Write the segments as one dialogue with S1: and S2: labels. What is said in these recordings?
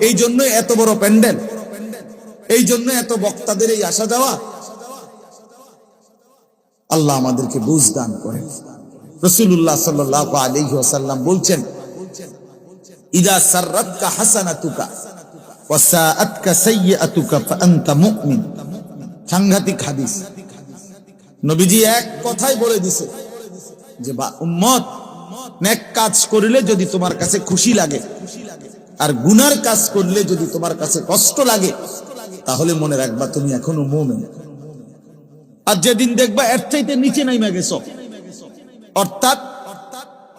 S1: এই জন্য এত বড় প্যান্ডেল, এই জন্য এত বক্তাদের এই আসা যাওয়া। আল্লাহ আমাদেরকে বুঝ দান করেন। রাসূলুল্লাহ সাল্লাল্লাহু আলাইহি ওয়াসাল্লাম বলছেন, ইদা সাররাতকা হাসানাতুকা ওয়া সাআতকা সাইয়্যাতুকা ফাআনতা মুমিন। সাংঘাতিক হাদিস। নবীজি এক কথাই বলে দিছে যে বা উম্মত, নেক কাজ করলে যদি তোমার কাছে খুশি লাগে আর গুনার কাজ করলে যদি তোমার কাছে কষ্ট লাগে, তাহলে মনে রাখবা তুমি এখনো মুমিন। আর যেদিন দেখবা এর চাইতে নিচে নাইমা গেছো, অর্থাৎ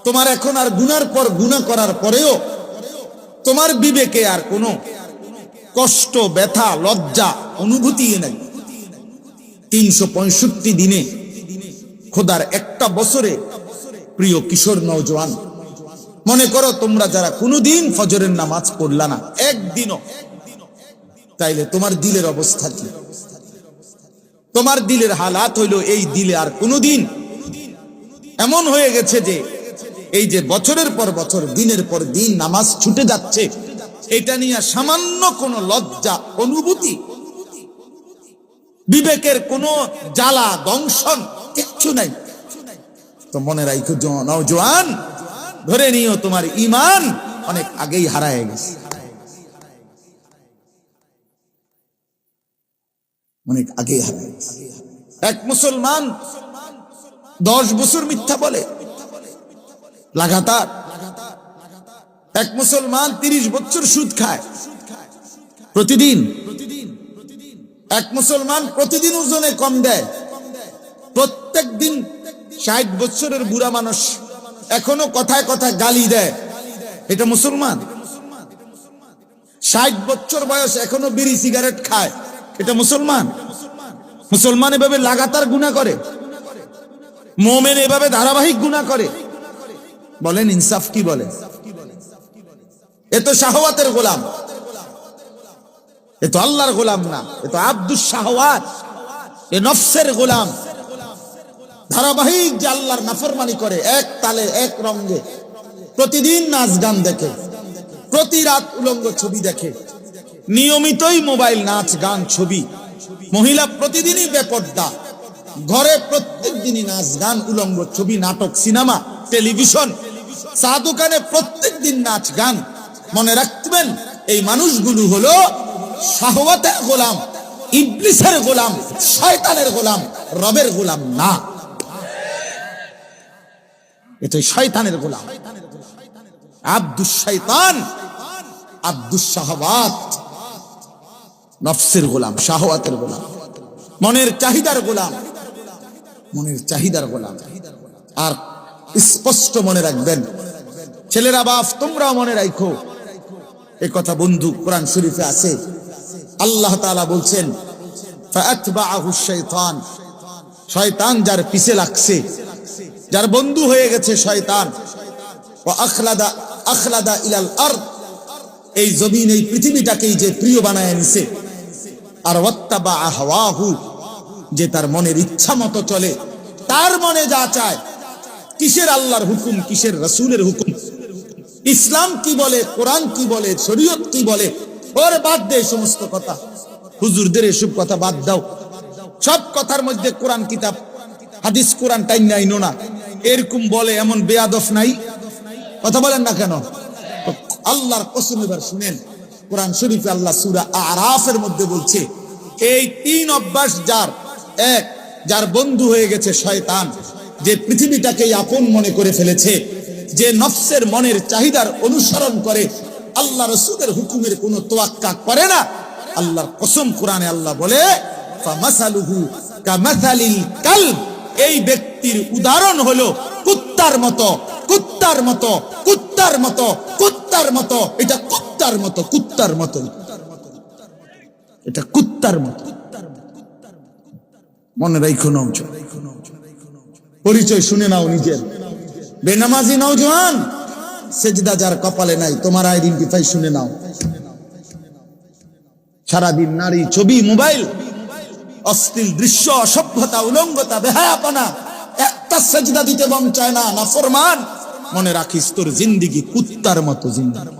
S1: তোমার এখন আর গুনার পর গুনাহ করার পরেও তোমার বিবেকে আর কোনো কষ্ট, ব্যথা, লজ্জা অনুভূতি নাই। 365 দিনে, খোদার একটা বছরে, প্রিয় কিশোর নওজোয়ান, মনে করো তোমরা যারা কোনোদিন ফজরের নামাজ পড়লা না একদিনও, তাইলে তোমার দিলের অবস্থা কি? তোমার দিলের হালাত হইল এই দিলে আর কোনোদিন এমন হয়ে গেছে যে এই যে বছরের পর বছর, দিনের পর দিন নামাজ ছুটে যাচ্ছে, এটা নিয়ে সামান্য কোনো লজ্জা অনুভূতি, বিবেকের কোনো জ্বালা দংশন কিচ্ছু নাই। তো মনে রাখো নওজোয়ান, ধরে নিও তোমার ঈমান অনেক আগেই হারায় গেছে, অনেক আগেই হারায় গেছে। এক মুসলমান 10 বছর মিথ্যা বলে লাগাতার, এক মুসলমান 30 বছর সুদ খায় প্রতিদিন, এক মুসলমান প্রতিদিন ওজনে কম দেয়, প্রত্যেক দিন 60 বছরের বুড়া মানুষ এখনো কথায় কথায় গালি দেয়, এটা মুসলমান? 60 বছর বয়স এখনো বিড়ি সিগারেট খায়, এটা মুসলমান? মুসলমান এভাবে লাগাতার গুনাহ করে, মুমিন এভাবে ধারাবাহিক গুনাহ করে, বলেন ইনসাফ কি বলে? এ তো শাহওয়াতের গোলাম, এ তো আল্লাহর গোলাম না, এ তো আব্দুস শাহওয়াত, এ নফসের গোলাম। ধারাবাহিক যে আল্লাহর নাফরমানি করে, এক তালে এক রঙে, প্রতিদিন নাচ গান দেখে, প্রতি রাত উলঙ্গ ছবি দেখে, নিয়মিতই মোবাইল নাচ গান ছবি, মহিলা প্রতিদিনই বেপর্দা, ঘরে প্রত্যেক দিনই নাচ গান উলঙ্গ ছবি, নাটক, সিনেমা, টেলিভিশন, চা দোকানে প্রত্যেক দিন নাচ গান। মনে রাখবেন, এই মানুষগুলো হলো শাহওয়াতের গোলাম, ইবলিসের গোলাম, শয়তানের গোলাম, রবের গোলাম না। এটা শয়তানের গোলাম, আব্দুস শয়তান, আব্দুস শাহওয়াত, নফসের গোলাম, শাহওয়াতের গোলাম, মনের চাহিদার গোলাম, মনের চাহিদার গোলাম। আর স্পষ্ট মনে রাখবেন, ছেলেরা বাপ তোমরাও মনে রাখো এই কথা, বন্ধু কোরআন শরীফে আছে, আল্লাহ তাআলা বলছেন ফাআতবাআহু শাইতান, শয়তান যার পিছে লাগছে, যার বন্ধু হয়ে গেছে শয়তান, ওয়া আখলাদা ইলাল আরদ, এই জমিন, এই পৃথিবীটাকেই যে প্রিয় বানায় নিছে, আর ওয়াত্তাবা হাওয়াহু, যে তার মনের ইচ্ছা মতো চলে, তার মনে যা চায়, কিসের আল্লাহর হুকুম, কিসের রাসূলের হুকুম, ইসলাম কি বলে, কোরআন কি বলে, শরীয়ত কি বলে, ওর বাদ দে সমস্ত কথা, হুজুরদের এসব কথা বাদ দাও, সব কথার মধ্যে কোরআন কিতাব, হাদিস কোরআন টাইম নাই না, এরকম বলে এমন বেয়াদব নাই? কথা বলেন না কেন? আল্লাহর কসম, এবার শুনেন, কোরআন শরীফে আল্লাহ সূরা আরাফের মধ্যে বলছে, এই 3 অভ্যাস যার, এক, যার বন্ধু হয়ে গেছে শয়তান, যে পৃথিবীটাকে আপন মনে করে ফেলেছে, যে নফসের মনের চাহিদার অনুসরণ করে, আল্লাহ রাসূলের হুকুমের কোনো তোয়াক্কা করে না, আল্লাহর কসম কোরআনে আল্লাহ বলে ফামাসালুহু কামাসালিল কালব, এই ব্যক্তির উদাহরণ হলো কুত্তার মতো, কুত্তার মতো, কুত্তার মতো, কুত্তার মতো, এটা কুত্তার মতো, কুত্তার মতো, এটা কুত্তার মতো। মনে রাখো নওজোয়ান, পরিচয় শুনে নাও নিজের। বেনামাজি নওজোয়ান, সেজদা যার কপালে নাই, তোমার আইডেন্টিফাই শুনে নাও। সারাদিন নারী, ছবি, মোবাইল, অশ্লীল দৃশ্য, অসভ্যতা, উলঙ্গতা, বেহায়াপনা, একটা সেজদা দিতে মন চায় না, নাফরমান। মনে রাখিস তোর জিন্দেগি কুত্তার মতো জিন্দেগি।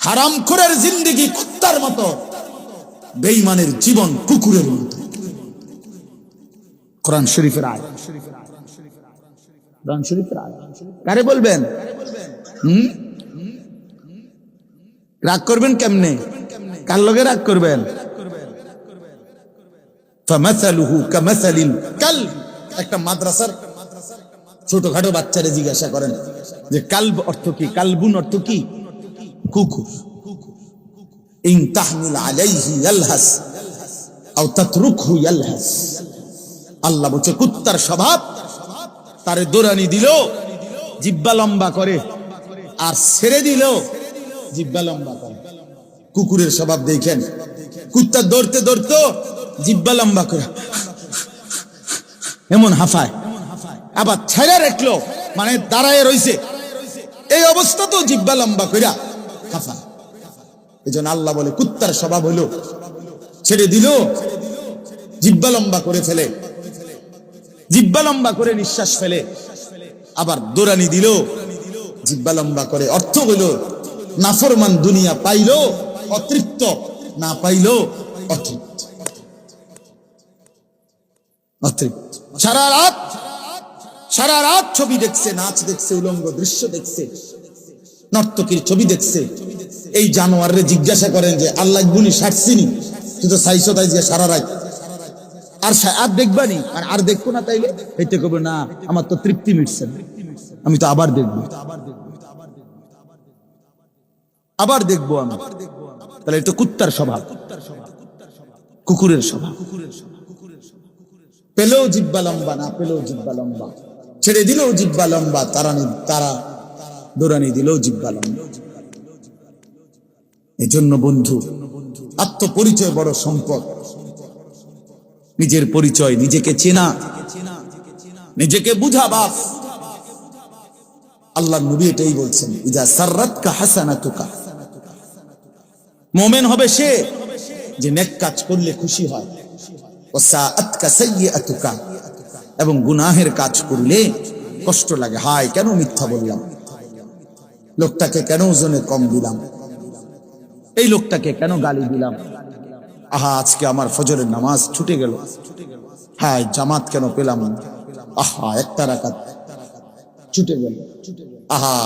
S1: হারামখোরের জিন্দেগি কুত্তার মতো, বেঈমানের জীবন কুকুরের মতো। কোরআন শরীফের আয়াত, কোরআন শরীফের আয়াত। কারে বলবেন? রাগ করবেন কেমনে? কার লগে রাগ করবেন? ফামাসালুহু কামাসালিল কালব। একটা মাদ্রাসার ছোটখাটো বাচ্চারে জিজ্ঞাসা করেন যে কালব অর্থ কি, কালবুন অর্থ কি? কুকুর। ইন তাহমিল আলাইহি ইয়ালহাস আও তাতরুকহু ইয়ালহাস। আল্লাহ বলছে কুত্তার স্বভাব, তারে দৌড়ানি দিল জিহ্বা লম্বা করে, আর ছেড়ে দিল জিহ্বা লম্বা করে। কুকুরের স্বভাব দেখেন, কুত্তা দৌড়তে দৌড়তে জিহ্বা লম্বা করে এমন হাফায়, আবার ছেড়ে রাখলো মানে দাঁড়ায় রইছে, এই অবস্থা তো জিহ্বা লম্বা কইরা হাফায়। এজন্য আল্লাহ বলে কুত্তার স্বভাব হলো ছেড়ে দিল জিহ্বা লম্বা করে ফেলে, জিহ্বা লম্বা করে নিঃশ্বাস ফেলে, আবার দৌড়ানি দিল জিহ্বা লম্বা করে। অর্থ হলো নাফরমান দুনিয়া পাইলো অতৃপ্ত, না পাইলো অতৃপ্ত। অতৃপ্ত সারা রাত ছবি দেখছে, নাচ দেখছে, উলঙ্গ দৃশ্য দেখছে, নর্তকীর ছবি দেখছে। এই জানোয়ারে জিজ্ঞাসা করেন যে আল্লাহ গুনি সারছিনি, তুই তো চাইছো তাই যে সারা রাত আর দেখবানি, আর দেখবো না, তাইলে এইটা কবে না আমার তো তৃপ্তি মিটছে না, আমি তো আবার দেখবো, আবার দেখবো আমি। তাহলে এটা কুত্তার স্বভাব, কুকুরের স্বভাব। পেলেও জিহ্বা লম্বা, না পেলেও জিহ্বা লম্বা, ছেড়ে দিলেও জিহ্বা লম্বা, তারা দৌড়ানি দিলেও জিহ্বা লম্বা। এজন্য বন্ধু, আত্মপরিচয় বড় সম্পদ। নিজের পরিচয়, নিজেকে চেনা, নিজেকে বুঝা। বাপ আল্লাহ নবী এটাই বলছেন, ইজা সাররাতকা হাসানাতুকা। মুমিন হবে সে যে নেক কাজ করলে খুশি হয়, ওয়া সাআতকা সাইয়্যাতুকা, এবং গুনাহের কাজ করলে কষ্ট লাগে, হায় কেন মিথ্যা বললাম, লোকটাকে কেন ওজনে কম দিলাম, এই লোকটাকে কেন গালি দিলাম, আহা আজকে আমার ফজরের নামাজ ছুটে গেল, হায় জামাত কেন পেলাম না, আহা একটা রাকাত ছুটে গেল, আহা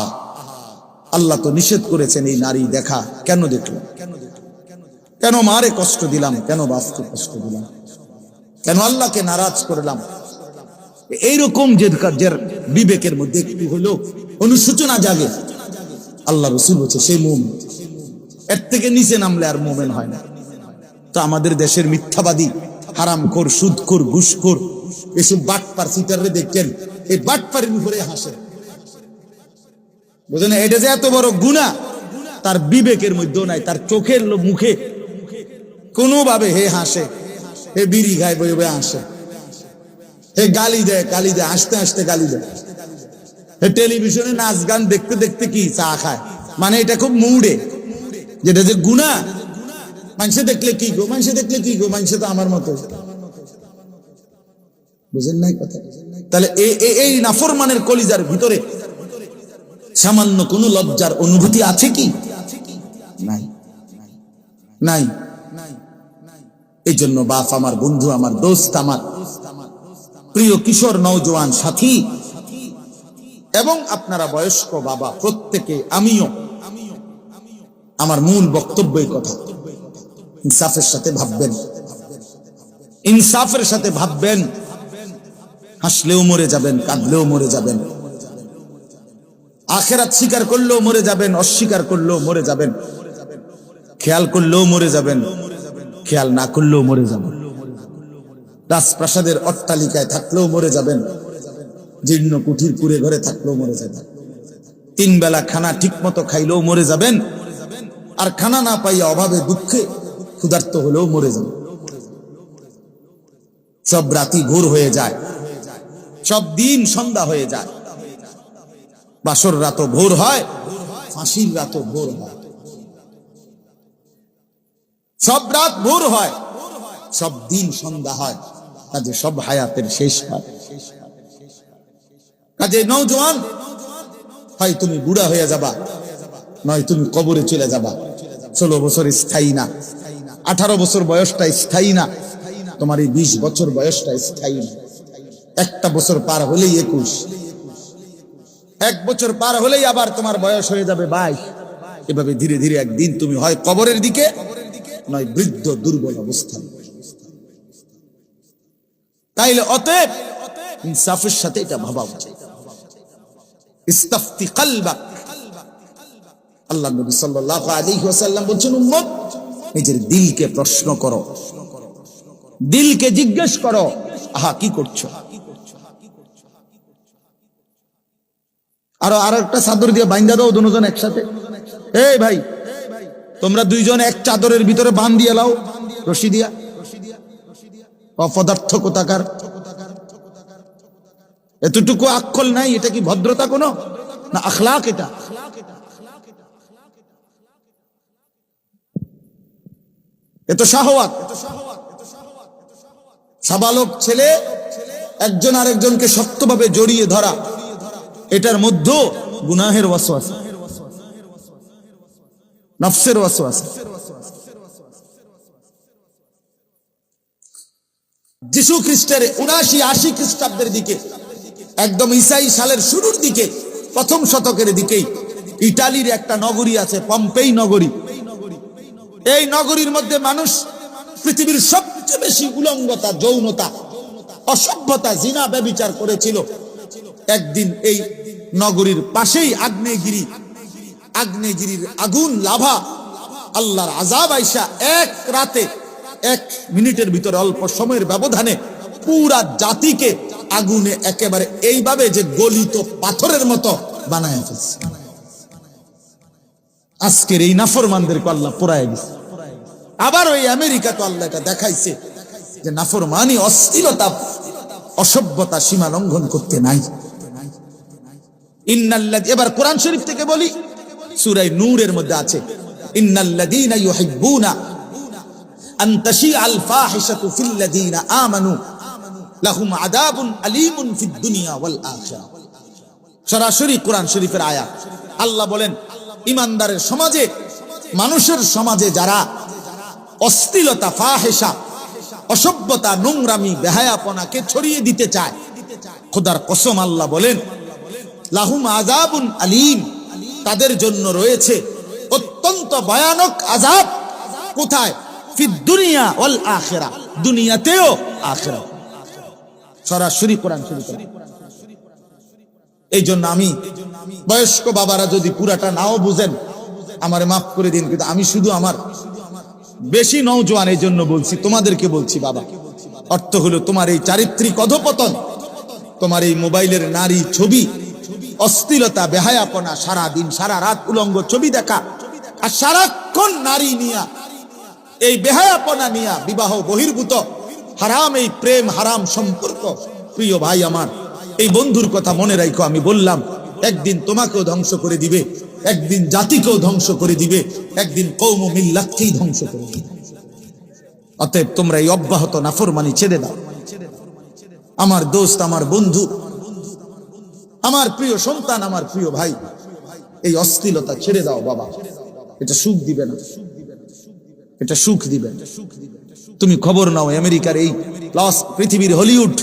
S1: আল্লাহ তো নিষেধ করেছেন এই নারী দেখা, কেন দেখলাম, কেন মারে কষ্ট দিলাম, কেন বাপকে কষ্ট দিলাম, কেন আল্লাহকে নারাজ করলাম। এইরকম যে বিবেকের মধ্যে একটু হলো অনুশোচনা জাগে, আল্লাহ রাসূল বলছে সেই মুমিন। এর থেকে নিচে নামলে আর মুমিন হয় না। তো আমাদের দেশের মিথ্যাবাদী, হারামখোর, সুদখোর, ঘুষখোর, এসব বাটপার সিটাররে দেখেন, এই বাটপারের উপরে হাসে, বুঝলেন? এটা যে এত বড় গুনাহ তার বিবেকের মধ্যেও নাই, তার চোখের মুখে কোনোভাবে হে হাসে, হে বিড়ি খায় বই বই হাসে, হে গালি দেয়, হাসতে হাসতে গালি দেয়, হে টেলিভিশনে নাচ গান দেখতে দেখতে কি চা খায়, মানে এটা খুব মুডে, যেটা যে গুনাহ। মানুষে দেখলে কি গো, মানুষে দেখলে কি গো, মানুষে তো আমার মতো, বুঝেন নাই কথা? তাহলে এই নাফরমানের কলিজার ভিতরে সামান্য কোনো লজ্জার অনুভূতি আছে কি? নাই, নাই। এই জন্য বাপ আমার, বন্ধু আমার, দোস্ত আমার, প্রিয় কিশোর নওজোয়ান সাথী এবং আপনারা বয়স্ক বাবা প্রত্যেকে, আমিও, আমার মূল বক্তব্য এই কথা, ইনসাফের সাথে ভাববেন, ইনসাফের সাথে ভাববেন। হাসলেও মরে যাবেন, কাঁদলেও মরে যাবেন, আখিরাত স্বীকার করলেও মরে যাবেন, অস্বীকার করলেও মরে যাবেন, খেয়াল করলেও মরে যাবেন, খেয়াল না করলেও মরে যাবেন, রাজপ্রাসাদের অট্টালিকায় থাকলেও মরে যাবেন, জীর্ণ কুঠির কুড়ে ঘরে থাকলেও মরে যাবেন, 3 বেলা খানা ঠিক মতো খাইলেও মরে যাবেন, আর খানা না পাইয়া অভাবে দুঃখে ক্ষুধার্ত হলেও মরে যাবেন। সব রাতি ভোর হয়ে যায়, সব দিন সন্ধ্যা হয়ে যায়, বাসর রাতও ভোর হয়, ফাঁসির রাতও ভোর হয়, সব রাত ভোর হয়, সব দিন সন্ধ্যা হয়, কাজে সব হায়াতের শেষ হয়। কাজে নওজোয়ান, হয় তুমি বুড়া হয়ে যাবা, নয় তুমি কবরে চলে যাবা। 16 বছর স্থায়ী না, 18 বছর বয়সটা স্থায়ী না, তোমার এই 20 বছর বয়সটা স্থায়ী না। একটা বছর পার হলেই 21, 1 বছর পার হলেই আবার তোমার বয়স হয়ে যাবে 22। এভাবে ধীরে ধীরে একদিন তুমি হয় কবরের দিকে, নয় বৃদ্ধ দুর্বল অবস্থান। তাইলে অতএব ইনসাফের সাথে এটা ভাবা উচিত। ইস্তাফতি কলবাক, আল্লাহ নবী সাল্লাল্লাহু আলাইহি ওয়াসাল্লাম বলছেন, উম্মত নিজের দিলকে প্রশ্ন করো, দিলকে জিজ্ঞেস করো, আহা কি করছো। আর একটা চাদর দিয়ে বাইন্ধা দাও দুজন একসাথে। এই ভাই, তোমরা দুইজন এক চাদরের ভিতরে বাঁধ দিয়ে লাও রশি দিয়া। অপদার্থ কোথাকার, এতটুকু আক্কল নাই। এটা কি ভদ্রতা কোনো না আখলাক? এটা এত শাহওয়াত। সাবালক ছেলে একজন আরেকজনকে শক্তভাবে জড়িয়ে ধরা, এটার মধ্যে গুনাহের ওয়াসওয়াসা, নফসের ওয়াসওয়াসা। যিশু খ্রিস্টের 79-80 খ্রিস্টাব্দের দিকে, একদম ঈসাই সালের শুরুর দিকে, প্রথম শতকের দিকেই ইটালির একটা নগরী আছে, পম্পেই নগরী। এই নগরীর মধ্যে মানুষ পৃথিবীর সবচেয়ে বেশি উলঙ্গতা, যৌনতা, অসভ্যতা, জিনা, ব্যভিচার করেছিল। একদিন এই নগরীর পাশেই আগ্নেয়গিরির আগুন, লাভা, আল্লাহর আযাব আইসা এক রাতে, 1 মিনিটের ভিতরে, অল্প সময়ের ব্যবধানে পুরা জাতিকে আগুনে একেবারে এইভাবে যে গলিত পাথরের মতো বানায় ফেলছে। আজকের এই নাফরমানদেরকে আল্লাহ পোড়ায় দিচ্ছে। আবার ওই আমেরিকা তো আল্লাহ এটা দেখাইছে যে নাফরমানি, অশ্লীলতা, অসভ্যতা সীমা লঙ্ঘন করতে নাই। এবার কোরআন শরীফ থেকে বলি, সূরা নূরের মধ্যে আছে, ইন্নাল্লাযীনা ইউহিব্বুনা আন তাশিআল ফাহিশাতু ফিল্লাযীনা আমানু লাহুম আযাবুন আলীমুন ফিদ দুনিয়া ওয়াল আখিরাহ। সরাসরি কোরআন শরীফের আয়াত। আল্লাহ বলেন, ইমানদারের সমাজে, মানুষের সমাজে যারা অশ্লীলতা, ফাহিশা, অসভ্যতা, নোংরামি, বেহায়াপনাকে ছড়িয়ে দিতে চায়, খোদার কসম আল্লাহ বলেন, লাহুম আযাবুন আলীম, তাদের জন্য রয়েছে অত্যন্ত ভয়ানক আযাব। কোথায়? ফিদ দুনিয়া ওয়াল আখিরাহ, দুনিয়াতেও আখিরাত। সরাসরি কোরআন শরীফ। এই জন্য আমি, বয়স্ক বাবারা যদি পুরাটা নাও বুঝেন আমারে মাফ করে দিন, কিন্তু আমি শুধু আমার বেশি নওজোয়ান এই জন্য বলছি, তোমাদেরকে বলছি বাবা, অর্থ হলো তোমার এই চারিত্রিক অধপতন, তোমার এই মোবাইলের নারী ছবি, অশ্লীলতা, বেহায়াপনা, সারা দিন সারা রাত উলঙ্গ ছবি দেখা, আর সারাক্ষণ নারী নিয়া, এই বেহায়াপনা নিয়া, বিবাহ বহির্ভূত হারাম এই প্রেম, হারাম সম্পর্ক। প্রিয় ভাই আমার, এই বন্ধুর কথা মনে রাখো, আমি বললাম একদিন তোমাকেও ধ্বংস করে দিবে, একদিন জাতিকেও ধ্বংস করে দিবে, একদিন কওম ও মিল্লাতকেই ধ্বংস করে দিবে। অতএব তোমরা এই অব্যাহত নাফরমানি ছেড়ে দাও। আমার দোস্ত, আমার বন্ধু, আমার প্রিয় সন্তান, আমার প্রিয় ভাই, এই অশ্লীলতা ছেড়ে দাও বাবা। এটা সুখ দিবে না, এটা সুখ দিবে না। তুমি খবর নাও, আমেরিকার এই পৃথিবীর হলিউড,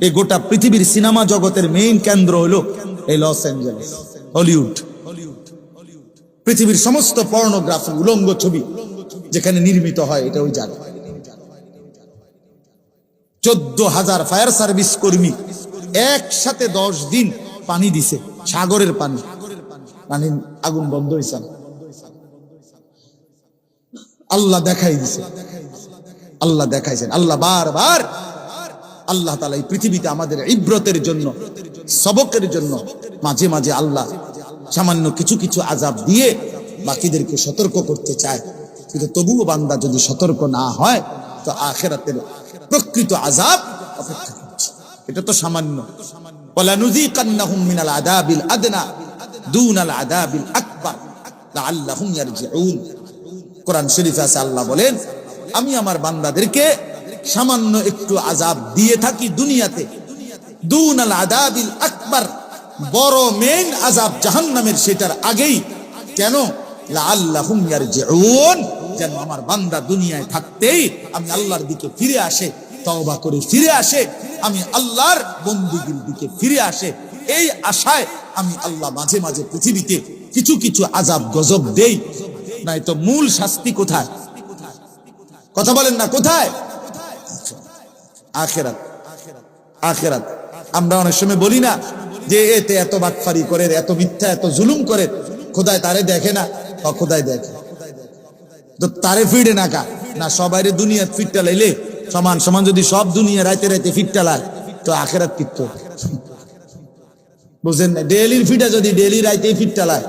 S1: এই গোটা পৃথিবীর সিনেমা জগতের মেইন কেন্দ্র হলো এই লস অ্যাঞ্জেলেস, হলিউড। পৃথিবীর সমস্ত পর্নোগ্রাফি, উলঙ্গ ছবি যেখানে নির্মিত হয়, এটা ওই জায়গা। 14,000 ফায়ার সার্ভিস কর্মী একসাথে 10 দিন পানি দিছে, সাগরের পানি, আগুন বন্ধ হয়েছে। আল্লাহ দেখাই দিছে, আল্লাহ দেখাইছেন। আল্লাহ বারবার, আল্লাহ তাআলা এই পৃথিবীতে আমাদের ইব্রতের জন্য, সবকের জন্য মাঝে মাঝে আল্লাহ সামান্য কিছু কিছু আযাব দিয়ে বাকিদেরকে সতর্ক করতে চায়। কিন্তু তবুও বান্দা যদি সতর্ক না হয়, তো আখিরাতের প্রকৃত আযাব অপেক্ষা করছে। এটা তো সামান্য। ওয়ালা নুযিকান্নাহুম মিনাল আযাবিল আদনা দুনাল আযাবিল আকবার লাআল্লাহুম ইয়ারজিউন। কোরআন শরীফে আছে, আল্লাহ বলেন, আমি আমার বান্দাদেরকে সামান্য একটু আযাব দিয়ে থাকি দুনিয়াতে, দুনাল আযাবিল আকবার, বড় মেইন আযাব জাহান্নামের, সেটার আগেই কেন? লাআল্লাহুম ইয়ারজিউন, যেন আমার বান্দা দুনিয়ায় থাকতেই আমি আল্লাহর দিকে ফিরে আসে, তওবা করে ফিরে আসে, আমি আল্লাহর বন্দেগীর দিকে ফিরে আসে। এই আশায় আমি আল্লাহ মাঝে মাঝে পৃথিবীতে কিছু কিছু আযাব গজব দেই, নাই তো মূল শাস্তি কোথায়? কথা বলেন না, কোথায়? আখিরাত। আখিরাত। আমরা অনেক সময় বলি না যে এতে এত বাটফারি করে, এত মিথ্যা, এত জুলুম করে, খোদায় তারে দেখে না? খোদায় দেখে, তো তারে ফিরে না কা না? সবাই দুনিয়া ফিটটা লাইলে সমান সমান যদি সব দুনিয়া রাইতে রাইতে ফিটটা লায়, তো আখিরাত ফিট তো বুঝেন না? ডেলির ফিটা যদি ডেলি রাইতে ফিটটা লায়,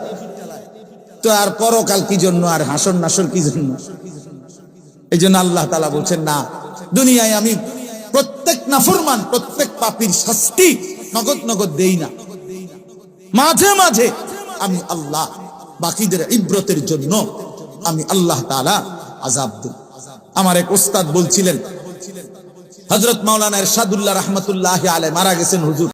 S1: তো আর পরকাল কি জন্য, আর হাসর নাসর কি জন্য? এই জন্য আল্লাহ তাআলা বলছেন, না, দুনিয়ায় আমি প্রত্যেক নাফরমান, প্রত্যেক পাপীর শাস্তি নগদ নগদ দেই না, মাঝে মাঝে আমি আল্লাহ বাকিদের ইব্রতের জন্য আমি আল্লাহ তাআলা আযাব দেই। আমার এক ওস্তাদ বলছিলেন, হযরত মাওলানা ইরশাদুল্লাহ রাহমাতুল্লাহি আলাইহি মারা গেছেন হুজুর।